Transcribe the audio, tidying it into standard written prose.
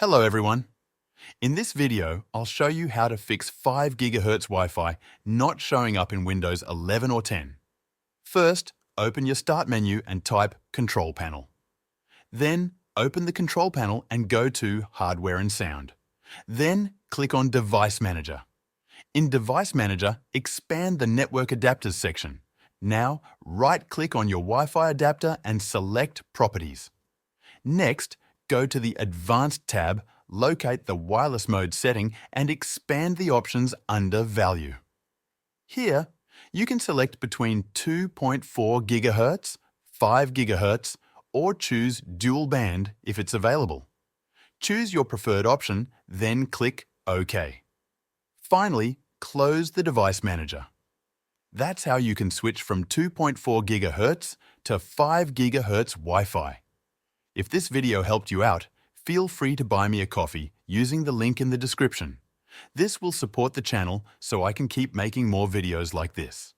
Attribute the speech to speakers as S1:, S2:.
S1: Hello everyone. In this video, I'll show you how to fix 5 GHz Wi-Fi not showing up in Windows 11 or 10. First, open your Start menu and type Control Panel. Then, open the Control Panel and go to Hardware and Sound. Then, click on Device Manager. In Device Manager, expand the Network Adapters section. Now, right-click on your Wi-Fi adapter and select Properties. Next, go to the Advanced tab, locate the wireless mode setting and expand the options under Value. Here, you can select between 2.4 GHz, 5 GHz, or choose Dual Band if it's available. Choose your preferred option, then click OK. Finally, close the Device Manager. That's how you can switch from 2.4 GHz to 5 GHz Wi-Fi. If this video helped you out, feel free to buy me a coffee using the link in the description. This will support the channel so I can keep making more videos like this.